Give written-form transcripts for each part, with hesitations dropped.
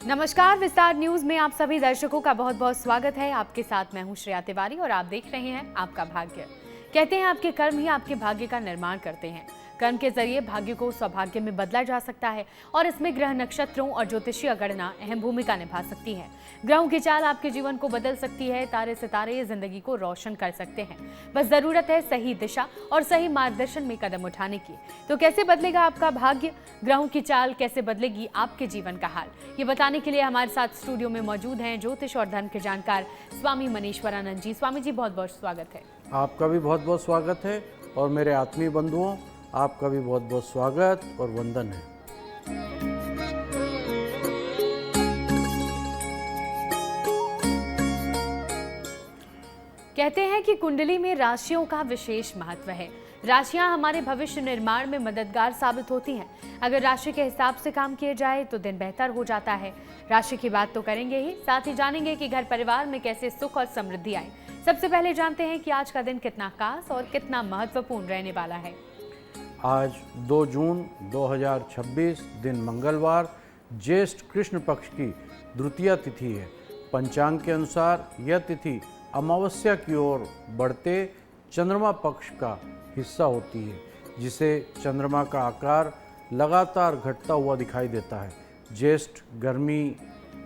नमस्कार, विस्तार न्यूज में आप सभी दर्शकों का बहुत बहुत स्वागत है। आपके साथ मैं हूं श्रेया तिवारी और आप देख रहे हैं आपका भाग्य। कहते हैं आपके कर्म ही आपके भाग्य का निर्माण करते हैं। कर्म के जरिए भाग्य को सौभाग्य में बदला जा सकता है और इसमें ग्रह नक्षत्रों और ज्योतिषीय गणना अहम भूमिका निभा सकती है। ग्रहों की चाल आपके जीवन को बदल सकती है। तारे सितारे जिंदगी को रोशन कर सकते हैं। बस जरूरत है सही दिशा और सही मार्गदर्शन में कदम उठाने की। तो कैसे बदलेगा आपका भाग्य, ग्रहों की चाल कैसे बदलेगी आपके जीवन का हाल, ये बताने के लिए हमारे साथ स्टूडियो में मौजूद हैं ज्योतिष और धर्म के जानकार स्वामी मनीश्वरानंद जी। स्वामी जी, बहुत बहुत स्वागत है। आपका भी बहुत बहुत स्वागत है और मेरे आत्मीय बंधुओं, आपका भी बहुत बहुत स्वागत और वंदन है। कहते हैं कि कुंडली में राशियों का विशेष महत्व है। राशियां हमारे भविष्य निर्माण में मददगार साबित होती हैं। अगर राशि के हिसाब से काम किया जाए तो दिन बेहतर हो जाता है। राशि की बात तो करेंगे ही, साथ ही जानेंगे कि घर परिवार में कैसे सुख और समृद्धि आए। सबसे पहले जानते हैं कि आज का दिन कितना खास और कितना महत्वपूर्ण रहने वाला है। आज 2 जून 2026 दिन मंगलवार, ज्येष्ठ कृष्ण पक्ष की द्वितीया तिथि है। पंचांग के अनुसार यह तिथि अमावस्या की ओर बढ़ते चंद्रमा पक्ष का हिस्सा होती है, जिसे चंद्रमा का आकार लगातार घटता हुआ दिखाई देता है। ज्येष्ठ गर्मी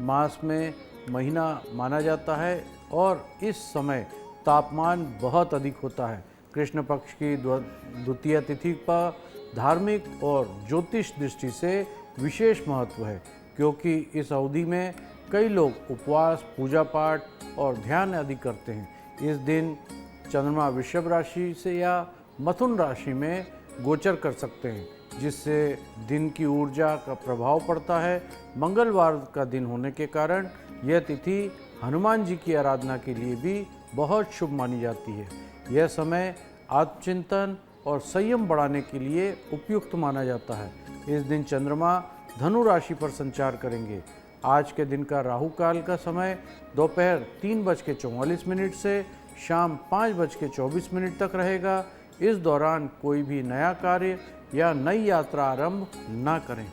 मास में महीना माना जाता है और इस समय तापमान बहुत अधिक होता है। कृष्ण पक्ष की द्वितीय तिथि पर धार्मिक और ज्योतिष दृष्टि से विशेष महत्व है, क्योंकि इस अवधि में कई लोग उपवास, पूजा पाठ और ध्यान आदि करते हैं। इस दिन चंद्रमा वृषभ राशि से या मिथुन राशि में गोचर कर सकते हैं, जिससे दिन की ऊर्जा का प्रभाव पड़ता है। मंगलवार का दिन होने के कारण यह तिथि हनुमान जी की आराधना के लिए भी बहुत शुभ मानी जाती है। यह समय आत्मचिंतन और संयम बढ़ाने के लिए उपयुक्त माना जाता है। इस दिन चंद्रमा धनु राशि पर संचार करेंगे। आज के दिन का राहु काल का समय दोपहर 3:44 से शाम 5:24 तक रहेगा। इस दौरान कोई भी नया कार्य या नई यात्रा आरंभ ना करें।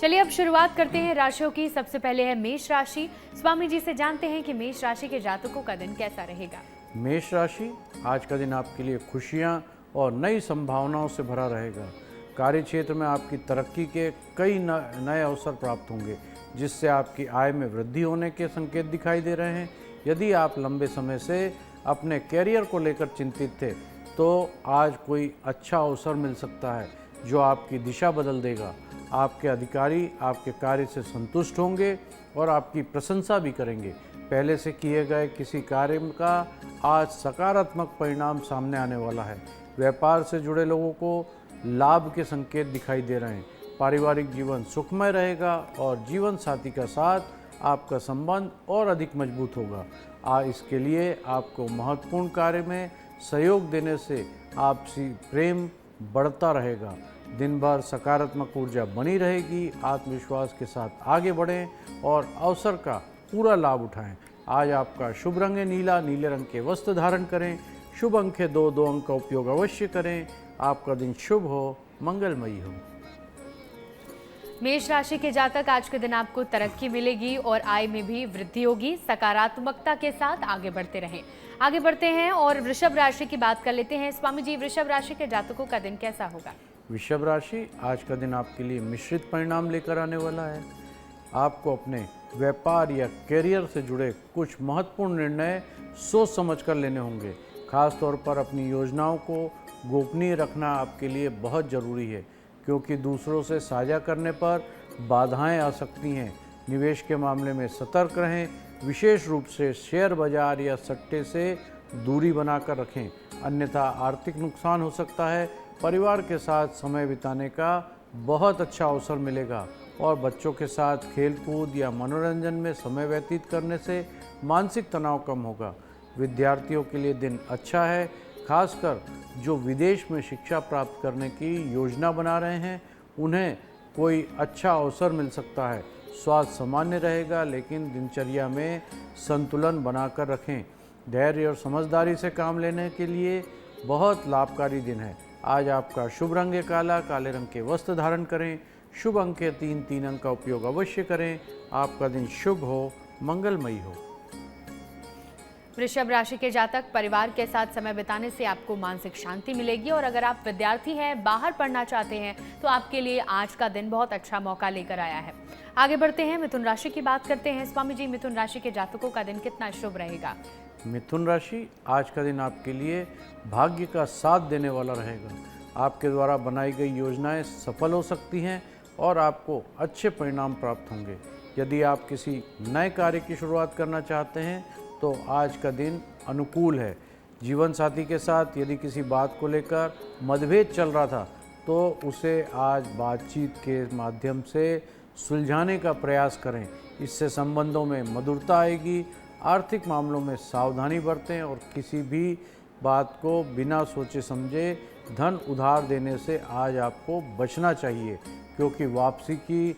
चलिए अब शुरुआत करते हैं राशियों की। सबसे पहले है मेष राशि। स्वामी जी से जानते हैं कि मेष राशि के जातकों का दिन कैसा रहेगा। मेष राशि, आज का दिन आपके लिए खुशियां और नई संभावनाओं से भरा रहेगा। कार्य क्षेत्र में आपकी तरक्की के कई नए अवसर प्राप्त होंगे, जिससे आपकी आय में वृद्धि होने के संकेत दिखाई दे रहे हैं। यदि आप लंबे समय से अपने कैरियर को लेकर चिंतित थे, तो आज कोई अच्छा अवसर मिल सकता है जो आपकी दिशा बदल देगा। आपके अधिकारी आपके कार्य से संतुष्ट होंगे और आपकी प्रशंसा भी करेंगे। पहले से किए गए किसी कार्य का आज सकारात्मक परिणाम सामने आने वाला है। व्यापार से जुड़े लोगों को लाभ के संकेत दिखाई दे रहे हैं। पारिवारिक जीवन सुखमय रहेगा और जीवन साथी का साथ आपका संबंध और अधिक मजबूत होगा। इसके लिए आपको महत्वपूर्ण कार्य में सहयोग देने से आपसी प्रेम बढ़ता रहेगा। दिन भर सकारात्मक ऊर्जा बनी रहेगी। आत्मविश्वास के साथ आगे बढ़ें और अवसर का पूरा लाभ उठाएं। आज आपका शुभ रंग है नीला। नीले रंग के वस्त्र धारण करें। शुभ अंक है 2 अंक का उपयोग अवश्य करें। आपका दिन शुभ हो, मंगलमयी हो। मेष राशि के जातक, आज के दिन आपको तरक्की मिलेगी और आय में भी वृद्धि होगी। सकारात्मकता के साथ आगे बढ़ते रहें। आगे बढ़ते हैं और वृषभ राशि की बात कर लेते हैं। स्वामी जी, वृषभ राशि के जातकों का दिन कैसा होगा। वृषभ राशि, आज का दिन आपके लिए मिश्रित परिणाम लेकर आने वाला है। आपको अपने व्यापार या कैरियर से जुड़े कुछ महत्वपूर्ण निर्णय सोच समझ कर लेने होंगे। खास तौर पर अपनी योजनाओं को गोपनीय रखना आपके लिए बहुत ज़रूरी है, क्योंकि दूसरों से साझा करने पर बाधाएं आ सकती हैं। निवेश के मामले में सतर्क रहें। विशेष रूप से शेयर बाजार या सट्टे से दूरी बनाकर रखें, अन्यथा आर्थिक नुकसान हो सकता है। परिवार के साथ समय बिताने का बहुत अच्छा अवसर मिलेगा और बच्चों के साथ खेलकूद या मनोरंजन में समय व्यतीत करने से मानसिक तनाव कम होगा। विद्यार्थियों के लिए दिन अच्छा है, खासकर जो विदेश में शिक्षा प्राप्त करने की योजना बना रहे हैं, उन्हें कोई अच्छा अवसर मिल सकता है। स्वास्थ्य सामान्य रहेगा, लेकिन दिनचर्या में संतुलन बनाकर रखें। धैर्य और समझदारी से काम लेने के लिए बहुत लाभकारी दिन है। आज आपका शुभ रंग है काला। काले रंग के वस्त्र धारण करें। शुभ अंक है 3, 3 अंक का उपयोग अवश्य करें। आपका दिन शुभ हो, मंगलमयी हो। वृषभ राशि के जातक, परिवार के साथ समय बिताने से आपको मानसिक शांति मिलेगी और अगर आप विद्यार्थी हैं, बाहर पढ़ना चाहते हैं, तो आपके लिए आज का दिन बहुत अच्छा मौका लेकर आया है। आगे बढ़ते हैं, मिथुन राशि की बात करते हैं। स्वामी जी, मिथुन राशि के जातकों का दिन कितना शुभ रहेगा? मिथुन राशि, आज का दिन आपके लिए भाग्य का साथ देने वाला रहेगा। आपके द्वारा बनाई गई योजनाएं सफल हो सकती हैं और आपको अच्छे परिणाम प्राप्त होंगे। यदि आप किसी नए कार्य की शुरुआत करना चाहते हैं तो आज का दिन अनुकूल है। जीवन साथी के साथ यदि किसी बात को लेकर मतभेद चल रहा था तो उसे आज बातचीत के माध्यम से सुलझाने का प्रयास करें। इससे संबंधों में मधुरता आएगी। आर्थिक मामलों में सावधानी बरतें और किसी भी बात को बिना सोचे समझे धन उधार देने से आज आपको बचना चाहिए, क्योंकि वापसी की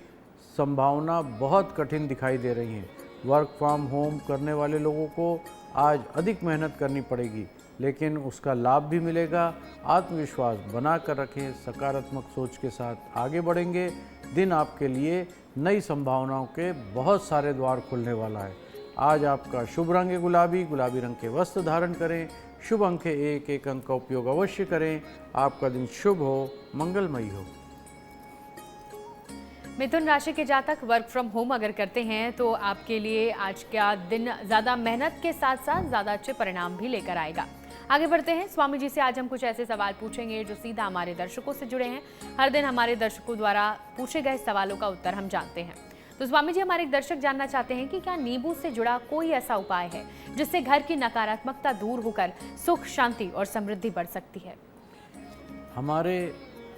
संभावना बहुत कठिन दिखाई दे रही है। वर्क फ्रॉम होम करने वाले लोगों को आज अधिक मेहनत करनी पड़ेगी, लेकिन उसका लाभ भी मिलेगा। आत्मविश्वास बना कर रखें, सकारात्मक सोच के साथ आगे बढ़ेंगे। दिन आपके लिए नई संभावनाओं के बहुत सारे द्वार खुलने वाला है। आज आपका शुभ रंग है गुलाबी। गुलाबी रंग के वस्त्र धारण करें। शुभ अंक है 1, 1 अंक का उपयोग अवश्य करें। आपका दिन शुभ हो, मंगलमयी हो। मिथुन राशि के जातक, वर्क फ्रॉम होम अगर करते हैं तो आपके लिए आज का दिन ज़्यादा मेहनत के साथ साथ ज़्यादा अच्छे परिणाम भी लेकर आएगा। आगे बढ़ते हैं, स्वामी जी से आज हम कुछ ऐसे सवाल पूछेंगे जो सीधा हमारे दर्शकों से जुड़े हैं। हर दिन हमारे दर्शकों द्वारा पूछे गए सवालों का उत्तर हम जानते हैं। तो स्वामी जी, हमारे एक दर्शक जानना चाहते हैं कि क्या नींबू से जुड़ा कोई ऐसा उपाय है जिससे घर की नकारात्मकता दूर होकर सुख, शांति और समृद्धि बढ़ सकती है? हमारे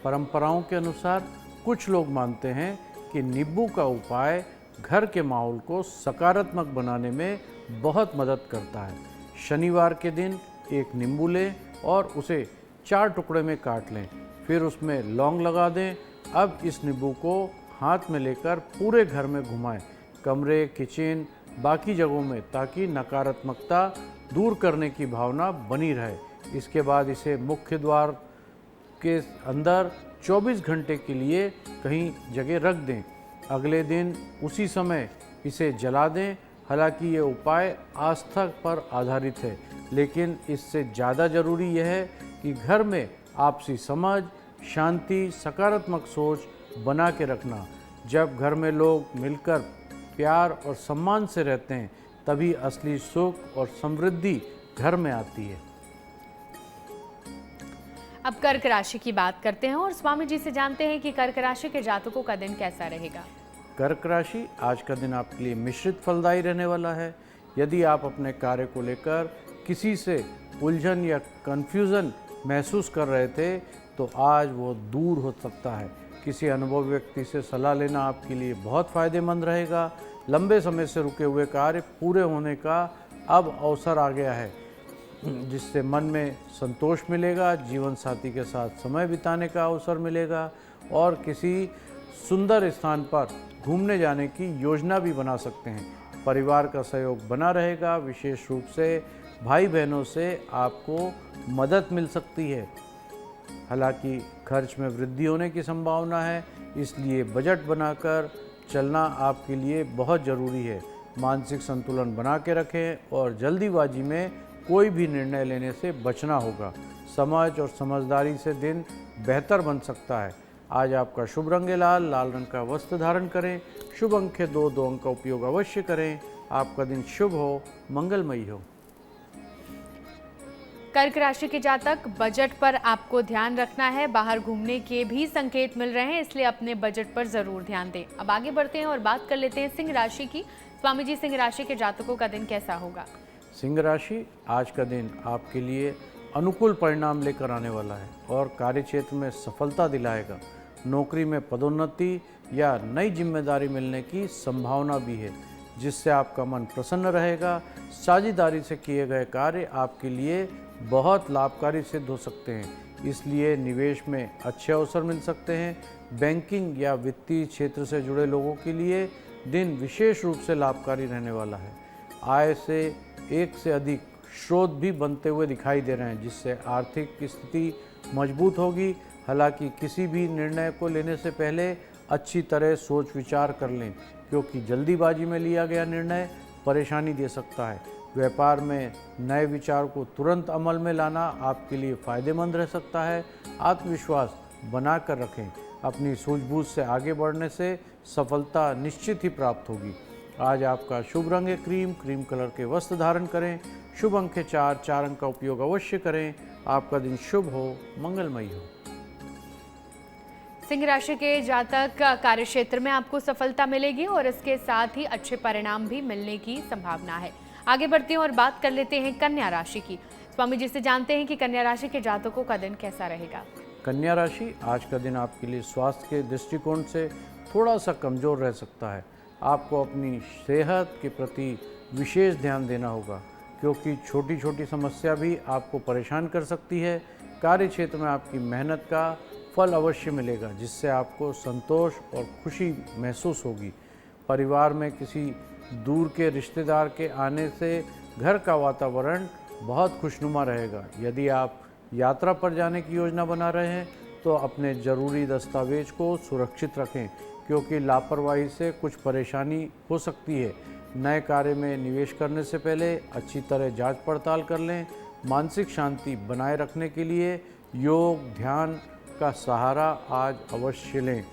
परंपराओं के अनुसार कुछ लोग मानते हैं कि नींबू का उपाय घर के माहौल को सकारात्मक बनाने में बहुत मदद करता है। शनिवार के दिन एक नींबू लें और उसे 4 टुकड़े में काट लें, फिर उसमें लौंग लगा दें। अब इस नींबू को हाथ में लेकर पूरे घर में घुमाएं, कमरे, किचन, बाकी जगहों में, ताकि नकारात्मकता दूर करने की भावना बनी रहे। इसके बाद इसे मुख्य द्वार के अंदर 24 घंटे के लिए कहीं जगह रख दें। अगले दिन उसी समय इसे जला दें। हालांकि ये उपाय आस्था पर आधारित है, लेकिन इससे ज़्यादा ज़रूरी यह है कि घर में आपसी समझ, शांति, सकारात्मक सोच बना के रखना। जब घर में लोग मिलकर प्यार और सम्मान से रहते हैं, तभी असली सुख और समृद्धि घर में आती है। अब कर्क राशि की बात करते हैं और स्वामी जी से जानते हैं कि कर्क राशि के जातकों का दिन कैसा रहेगा। कर्क राशि, आज का दिन आपके लिए मिश्रित फलदायी रहने वाला है। यदि आप अपने कार्य को लेकर किसी से उलझन या कन्फ्यूज़न महसूस कर रहे थे तो आज वो दूर हो सकता है। किसी अनुभवी व्यक्ति से सलाह लेना आपके लिए बहुत फ़ायदेमंद रहेगा। लंबे समय से रुके हुए कार्य पूरे होने का अब अवसर आ गया है, जिससे मन में संतोष मिलेगा। जीवन साथी के साथ समय बिताने का अवसर मिलेगा और किसी सुंदर स्थान पर घूमने जाने की योजना भी बना सकते हैं। परिवार का सहयोग बना रहेगा। विशेष रूप से भाई बहनों से आपको मदद मिल सकती है। हालांकि खर्च में वृद्धि होने की संभावना है, इसलिए बजट बनाकर चलना आपके लिए बहुत ज़रूरी है। मानसिक संतुलन बना के रखें और जल्दीबाजी में कोई भी निर्णय लेने से बचना होगा। समझ और समझदारी से दिन बेहतर बन सकता है। आज आपका शुभ रंग है लाल। लाल रंग का वस्त्र धारण करें। शुभ अंक है 2, 2 अंक का उपयोग अवश्य करें। आपका दिन शुभ हो, मंगलमयी हो। कर्क राशि के जातक, बजट पर आपको ध्यान रखना है। बाहर घूमने के भी संकेत मिल रहे हैं, इसलिए अपने बजट पर जरूर ध्यान दें। अब आगे बढ़ते हैं और बात कर लेते हैं सिंह राशि की। स्वामी जी, सिंह राशि के जातकों का दिन कैसा होगा? सिंह राशि, आज का दिन आपके लिए अनुकूल परिणाम लेकर आने वाला है और कार्यक्षेत्र में सफलता दिलाएगा। नौकरी में पदोन्नति या नई जिम्मेदारी मिलने की संभावना भी है, जिससे आपका मन प्रसन्न रहेगा। साझेदारी से किए गए कार्य आपके लिए बहुत लाभकारी सिद्ध हो सकते हैं, इसलिए निवेश में अच्छे अवसर मिल सकते हैं। बैंकिंग या वित्तीय क्षेत्र से जुड़े लोगों के लिए दिन विशेष रूप से लाभकारी रहने वाला है। आय से एक से अधिक स्रोत भी बनते हुए दिखाई दे रहे हैं, जिससे आर्थिक स्थिति मजबूत होगी। हालांकि किसी भी निर्णय को लेने से पहले अच्छी तरह सोच विचार कर लें, क्योंकि जल्दीबाजी में लिया गया निर्णय परेशानी दे सकता है। व्यापार में नए विचार को तुरंत अमल में लाना आपके लिए फायदेमंद रह सकता है। आत्मविश्वास बनाकर रखें, अपनी सूझबूझ से आगे बढ़ने से सफलता निश्चित ही प्राप्त होगी। आज आपका शुभ रंग है क्रीम, क्रीम कलर के वस्त्र धारण करें। शुभ अंक है 4, 4 अंक का उपयोग अवश्य करें। आपका दिन शुभ हो, मंगलमय हो। सिंह राशि के जातक कार्य क्षेत्र में आपको सफलता मिलेगी और इसके साथ ही अच्छे परिणाम भी मिलने की संभावना है। आगे बढ़ते हैं और बात कर लेते हैं कन्या राशि की। स्वामी जी से जानते हैं कि कन्या राशि के जातकों का दिन कैसा रहेगा। कन्या राशि, आज का दिन आपके लिए स्वास्थ्य के दृष्टिकोण से थोड़ा सा कमज़ोर रह सकता है। आपको अपनी सेहत के प्रति विशेष ध्यान देना होगा, क्योंकि छोटी छोटी समस्या भी आपको परेशान कर सकती है। कार्य क्षेत्र में आपकी मेहनत का फल अवश्य मिलेगा, जिससे आपको संतोष और खुशी महसूस होगी। परिवार में किसी दूर के रिश्तेदार के आने से घर का वातावरण बहुत खुशनुमा रहेगा। यदि आप यात्रा पर जाने की योजना बना रहे हैं तो अपने ज़रूरी दस्तावेज को सुरक्षित रखें, क्योंकि लापरवाही से कुछ परेशानी हो सकती है। नए कार्य में निवेश करने से पहले अच्छी तरह जांच पड़ताल कर लें। मानसिक शांति बनाए रखने के लिए योग ध्यान का सहारा आज अवश्य लें।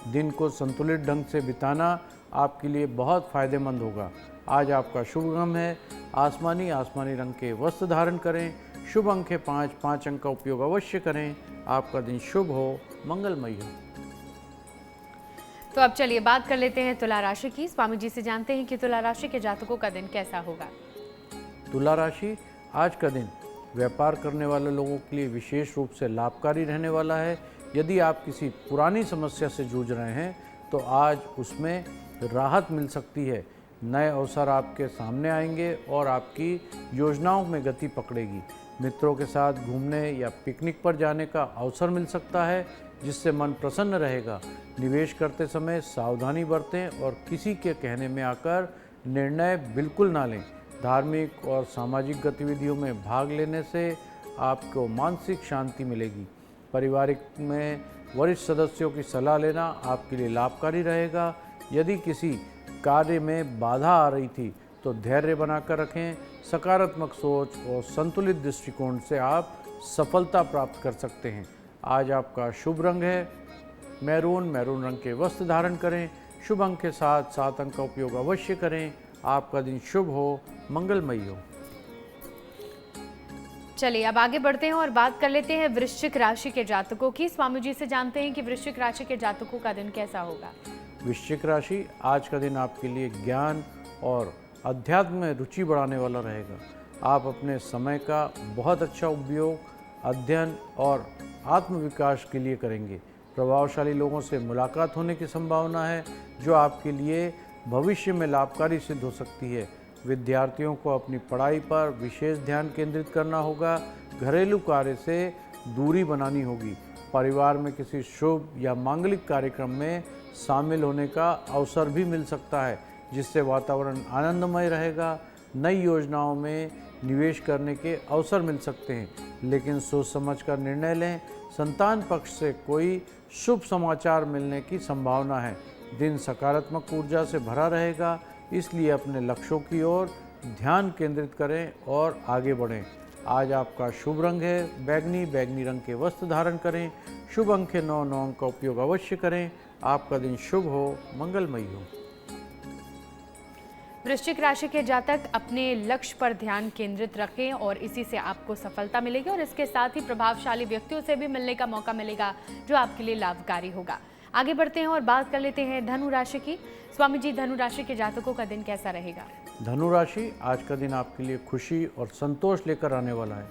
दिन को संतुलित ढंग से बिताना आपके लिए बहुत फायदेमंद होगा। आज आपका शुभ रंग है आसमानी, आसमानी रंग के वस्त्र धारण करें। शुभ अंक है 5, 5 अंक का उपयोग अवश्य करें। आपका दिन शुभ हो, मंगलमय हो। तो अब चलिए बात कर लेते हैं तुला राशि की। स्वामी जी से जानते हैं कि तुला राशि के जातकों का दिन कैसा होगा। तुला राशि, आज का दिन व्यापार करने वाले लोगों के लिए विशेष रूप से लाभकारी रहने वाला है। यदि आप किसी पुरानी समस्या से जूझ रहे हैं तो आज उसमें राहत मिल सकती है। नए अवसर आपके सामने आएंगे और आपकी योजनाओं में गति पकड़ेगी। मित्रों के साथ घूमने या पिकनिक पर जाने का अवसर मिल सकता है, जिससे मन प्रसन्न रहेगा। निवेश करते समय सावधानी बरतें और किसी के कहने में आकर निर्णय बिल्कुल ना लें। धार्मिक और सामाजिक गतिविधियों में भाग लेने से आपको मानसिक शांति मिलेगी। पारिवारिक में वरिष्ठ सदस्यों की सलाह लेना आपके लिए लाभकारी रहेगा। यदि किसी कार्य में बाधा आ रही थी तो धैर्य बनाकर रखें। सकारात्मक सोच और संतुलित दृष्टिकोण से आप सफलता प्राप्त कर सकते हैं। आज आपका शुभ रंग है मैरून, मैरून रंग के वस्त्र धारण करें। शुभ अंक के साथ 7 अंक का उपयोग अवश्य करें। आपका दिन शुभ हो, मंगलमयी हो। चलिए अब आगे बढ़ते हैं और बात कर लेते हैं वृश्चिक राशि के जातकों की। स्वामी जी से जानते हैं कि वृश्चिक राशि के जातकों का दिन कैसा होगा। वृश्चिक राशि, आज का दिन आपके लिए ज्ञान और अध्यात्म में रुचि बढ़ाने वाला रहेगा। आप अपने समय का बहुत अच्छा उपयोग अध्ययन और आत्मविकास के लिए करेंगे। प्रभावशाली लोगों से मुलाकात होने की संभावना है, जो आपके लिए भविष्य में लाभकारी सिद्ध हो सकती है। विद्यार्थियों को अपनी पढ़ाई पर विशेष ध्यान केंद्रित करना होगा। घरेलू कार्य से दूरी बनानी होगी। परिवार में किसी शुभ या मांगलिक कार्यक्रम में शामिल होने का अवसर भी मिल सकता है, जिससे वातावरण आनंदमय रहेगा। नई योजनाओं में निवेश करने के अवसर मिल सकते हैं, लेकिन सोच समझकर निर्णय लें। संतान पक्ष से कोई शुभ समाचार मिलने की संभावना है। दिन सकारात्मक ऊर्जा से भरा रहेगा, इसलिए अपने लक्ष्यों की ओर ध्यान केंद्रित करें और आगे बढ़ें। आज आपका शुभ रंग है बैगनी, बैगनी रंग के वस्त्र धारण करें। शुभ अंक है 9, 9 अंक का उपयोग अवश्य करें। आपका दिन शुभ हो, मंगलमयी हो। वृश्चिक राशि के जातक अपने लक्ष्य पर ध्यान केंद्रित रखें और इसी से आपको सफलता मिलेगी और इसके साथ ही प्रभावशाली व्यक्तियों से भी मिलने का मौका मिलेगा, जो आपके लिए लाभकारी होगा। आगे बढ़ते हैं और बात कर लेते हैं धनु राशि की। स्वामी जी, धनु राशि के जातकों का दिन कैसा रहेगा। धनु राशि, आज का दिन आपके लिए खुशी और संतोष लेकर आने वाला है।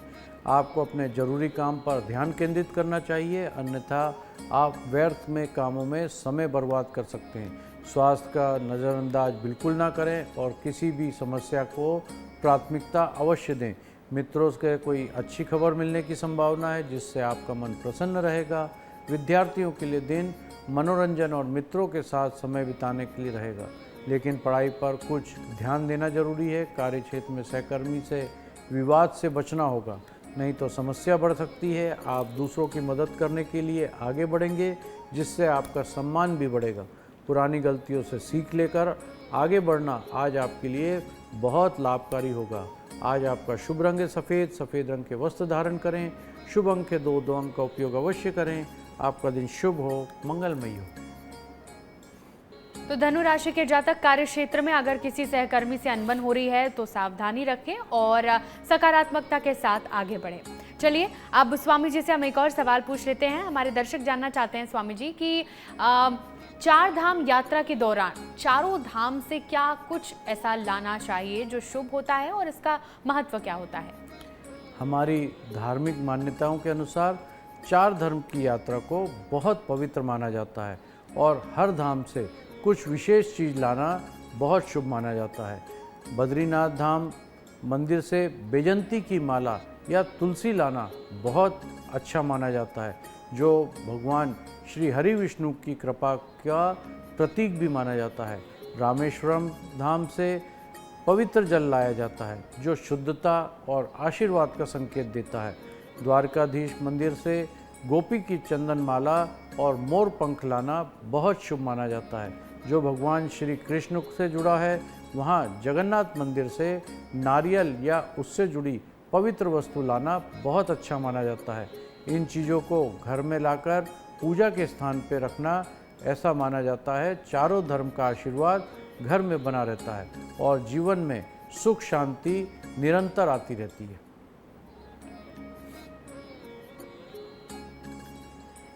आपको अपने जरूरी काम पर ध्यान केंद्रित करना चाहिए, अन्यथा आप व्यर्थ में कामों में समय बर्बाद कर सकते हैं। स्वास्थ्य का नज़रअंदाज बिल्कुल ना करें और किसी भी समस्या को प्राथमिकता अवश्य दें। मित्रों से कोई अच्छी खबर मिलने की संभावना है, जिससे आपका मन प्रसन्न रहेगा। विद्यार्थियों के लिए दिन मनोरंजन और मित्रों के साथ समय बिताने के लिए रहेगा, लेकिन पढ़ाई पर कुछ ध्यान देना जरूरी है। कार्यक्षेत्र में सहकर्मी से विवाद से बचना होगा, नहीं तो समस्या बढ़ सकती है। आप दूसरों की मदद करने के लिए आगे बढ़ेंगे, जिससे आपका सम्मान भी बढ़ेगा। पुरानी गलतियों से सीख लेकर आगे बढ़ना आज आपके लिए बहुत लाभकारी होगा। आज आपका शुभ रंग है सफ़ेद, सफ़ेद रंग के वस्त्र धारण करें। शुभ अंक के 2 अंक का उपयोग अवश्य करें। आपका दिन शुभ हो, मंगलमय हो। तो धनु राशि के जातक कार्य क्षेत्र में अगर किसी सहकर्मी से अनबन हो रही है तो सावधानी रखें और सकारात्मकता के साथ आगे बढ़ें। चलिए अब स्वामी जी से हम एक और सवाल पूछ लेते हैं। हमारे दर्शक जानना चाहते हैं स्वामी जी कि 4 धाम यात्रा के दौरान चारों धाम से क्या कुछ ऐसा लाना चाहिए जो शुभ होता है और इसका महत्व क्या होता है? हमारी धार्मिक मान्यताओं के अनुसार 4 धर्म की यात्रा को बहुत पवित्र माना जाता है और हर धाम से कुछ विशेष चीज़ लाना बहुत शुभ माना जाता है। बद्रीनाथ धाम मंदिर से बेजंती की माला या तुलसी लाना बहुत अच्छा माना जाता है, जो भगवान श्री हरि विष्णु की कृपा का प्रतीक भी माना जाता है। रामेश्वरम धाम से पवित्र जल लाया जाता है जो शुद्धता और आशीर्वाद का संकेत देता है। द्वारकाधीश मंदिर से गोपी की चंदन माला और मोर पंख लाना बहुत शुभ माना जाता है जो भगवान श्री कृष्ण से जुड़ा है। वहाँ जगन्नाथ मंदिर से नारियल या उससे जुड़ी पवित्र वस्तु लाना बहुत अच्छा माना जाता है। इन चीज़ों को घर में लाकर पूजा के स्थान पर रखना ऐसा माना जाता है चारों धर्म का आशीर्वाद घर में बना रहता है और जीवन में सुख शांति निरंतर आती रहती है।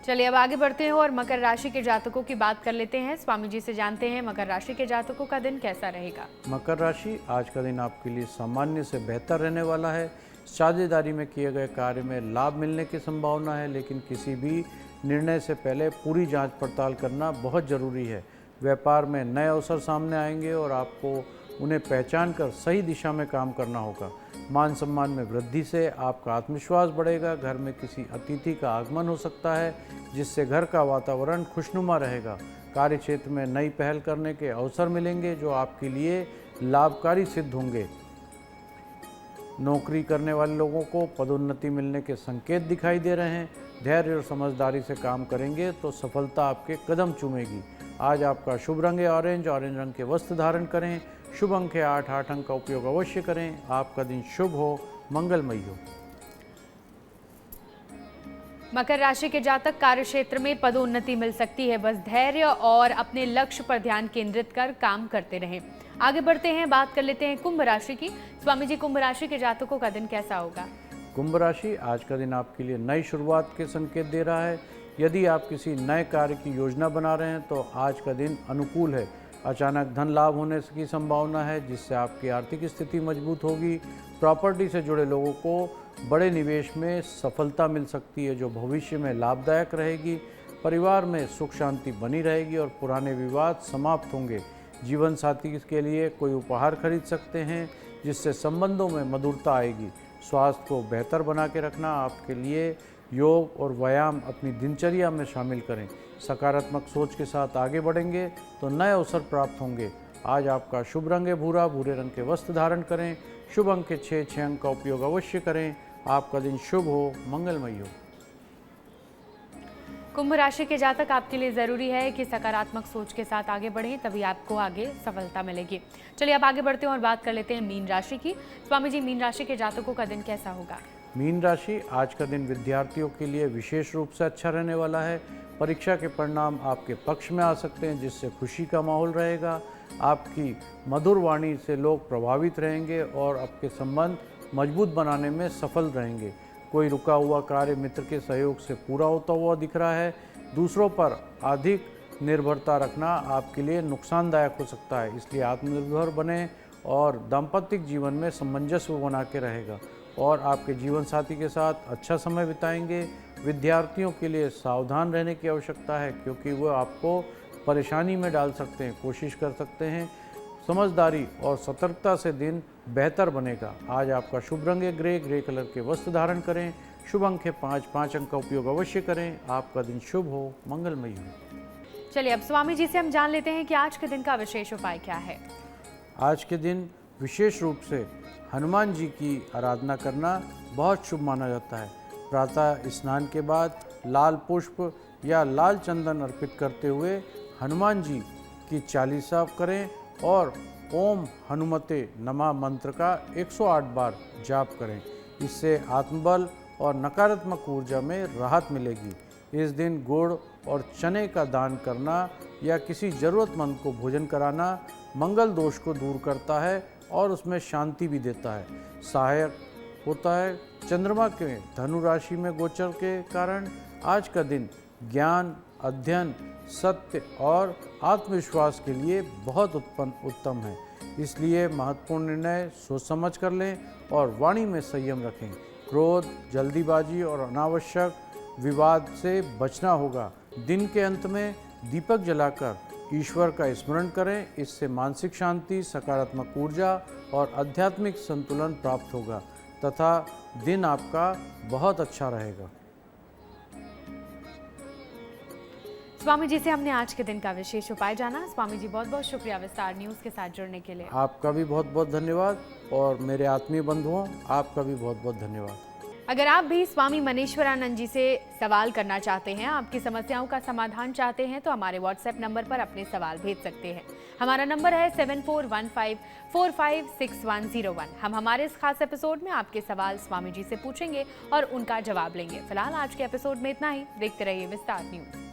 चलिए अब आगे बढ़ते हैं और मकर राशि के जातकों की बात कर लेते हैं। स्वामी जी से जानते हैं मकर राशि के जातकों का दिन कैसा रहेगा। मकर राशि, आज का दिन आपके लिए सामान्य से बेहतर रहने वाला है। साझेदारी में किए गए कार्य में लाभ मिलने की संभावना है, लेकिन किसी भी निर्णय से पहले पूरी जांच पड़ताल करना बहुत ज़रूरी है। व्यापार में नए अवसर सामने आएंगे और आपको उन्हें पहचान कर सही दिशा में काम करना होगा। मान सम्मान में वृद्धि से आपका आत्मविश्वास बढ़ेगा। घर में किसी अतिथि का आगमन हो सकता है जिससे घर का वातावरण खुशनुमा रहेगा। कार्य क्षेत्र में नई पहल करने के अवसर मिलेंगे जो आपके लिए लाभकारी सिद्ध होंगे। नौकरी करने वाले लोगों को पदोन्नति मिलने के संकेत दिखाई दे रहे हैं। धैर्य और समझदारी से काम करेंगे तो सफलता आपके कदम चूमेगी। आज आपका शुभ रंग है ऑरेंज, ऑरेंज रंग के वस्त्र धारण करें। शुभ अंक है 8, 8 अंक का उपयोग अवश्य करें। आपका दिन शुभ हो, मंगलमय हो। मकर राशि के जातक कार्य क्षेत्र में पदोन्नति मिल सकती है, बस धैर्य और अपने लक्ष्य पर ध्यान केंद्रित कर काम करते रहें। आगे बढ़ते हैं, बात कर लेते हैं कुंभ राशि की। स्वामी जी, कुंभ राशि के जातकों का दिन कैसा होगा। कुंभ राशि, आज का दिन आपके लिए नई शुरुआत के संकेत दे रहा है। यदि आप किसी नए कार्य की योजना बना रहे हैं तो आज का दिन अनुकूल है। अचानक धन लाभ होने की संभावना है जिससे आपकी आर्थिक स्थिति मजबूत होगी। प्रॉपर्टी से जुड़े लोगों को बड़े निवेश में सफलता मिल सकती है जो भविष्य में लाभदायक रहेगी। परिवार में सुख शांति बनी रहेगी और पुराने विवाद समाप्त होंगे। जीवन साथी के लिए कोई उपहार खरीद सकते हैं जिससे संबंधों में मधुरता आएगी। स्वास्थ्य को बेहतर बना के रखना आपके लिए योग और व्यायाम अपनी दिनचर्या में शामिल करें। सकारात्मक सोच के साथ आगे बढ़ेंगे तो नए अवसर प्राप्त होंगे। आज आपका शुभ रंग है भूरा, भूरे रंग के वस्त्र धारण करें। शुभ अंक के 6, 6 अंक का उपयोग अवश्य करें। आपका दिन शुभ हो, मंगलमय हो। कुंभ राशि के जातक, आपके लिए जरूरी है कि सकारात्मक सोच के साथ आगे बढ़ें, तभी आपको आगे सफलता मिलेगी। चलिए अब आगे बढ़ते हैं और बात कर लेते हैं मीन राशि की। स्वामी जी, मीन राशि के जातकों का दिन कैसा होगा। मीन राशि, आज का दिन विद्यार्थियों के लिए विशेष रूप से अच्छा रहने वाला है। परीक्षा के परिणाम आपके पक्ष में आ सकते हैं जिससे खुशी का माहौल रहेगा। आपकी मधुर वाणी से लोग प्रभावित रहेंगे और आपके संबंध मजबूत बनाने में सफल रहेंगे। कोई रुका हुआ कार्य मित्र के सहयोग से पूरा होता हुआ दिख रहा है। दूसरों पर अधिक निर्भरता रखना आपके लिए नुकसानदायक हो सकता है, इसलिए आत्मनिर्भर बने और दाम्पत्य जीवन में सामंजस्य बना के रहेगा और आपके जीवन साथी के साथ अच्छा समय बिताएंगे। विद्यार्थियों के लिए सावधान रहने की आवश्यकता है क्योंकि वो आपको परेशानी में डाल सकते हैं। कोशिश कर सकते हैं समझदारी और सतर्कता से दिन बेहतर बनेगा। आज आपका शुभ रंग है ग्रे, ग्रे कलर के वस्त्र धारण करें। शुभ अंक है 5, 5 अंक का उपयोग अवश्य करें। आपका दिन शुभ हो, मंगलमय हो। चलिए अब स्वामी जी से हम जान लेते हैं कि आज के दिन का विशेष उपाय क्या है। आज के दिन विशेष रूप से हनुमान जी की आराधना करना बहुत शुभ माना जाता है। प्रातः स्नान के बाद लाल पुष्प या लाल चंदन अर्पित करते हुए हनुमान जी की चालीसा करें और ओम हनुमते नमः मंत्र का 108 बार जाप करें। इससे आत्मबल और नकारात्मक ऊर्जा में राहत मिलेगी। इस दिन गुड़ और चने का दान करना या किसी ज़रूरतमंद को भोजन कराना मंगल दोष को दूर करता है और उसमें शांति भी देता है, सहायक होता है। चंद्रमा के धनु राशि में गोचर के कारण आज का दिन ज्ञान, अध्ययन, सत्य और आत्मविश्वास के लिए बहुत उत्तम है। इसलिए महत्वपूर्ण निर्णय सोच समझ कर लें और वाणी में संयम रखें। क्रोध, जल्दीबाजी और अनावश्यक विवाद से बचना होगा। दिन के अंत में दीपक जलाकर ईश्वर का स्मरण करें। इससे मानसिक शांति, सकारात्मक ऊर्जा और आध्यात्मिक संतुलन प्राप्त होगा तथा दिन आपका बहुत अच्छा रहेगा। स्वामी जी से हमने आज के दिन का विशेष उपाय जाना। स्वामी जी बहुत बहुत शुक्रिया विस्तार न्यूज़ के साथ जुड़ने के लिए। आपका भी बहुत बहुत धन्यवाद और मेरे आत्मीय बंधुओं आपका भी बहुत बहुत धन्यवाद। अगर आप भी स्वामी मनीश्वरानंद जी से सवाल करना चाहते हैं, आपकी समस्याओं का समाधान चाहते हैं, तो हमारे व्हाट्सएप नंबर पर अपने सवाल भेज सकते हैं। हमारा नंबर है 7415456101। हम हमारे इस खास एपिसोड में आपके सवाल स्वामी जी से पूछेंगे और उनका जवाब लेंगे। फिलहाल आज के एपिसोड में इतना ही। देखते रहिए विस्तार न्यूज़।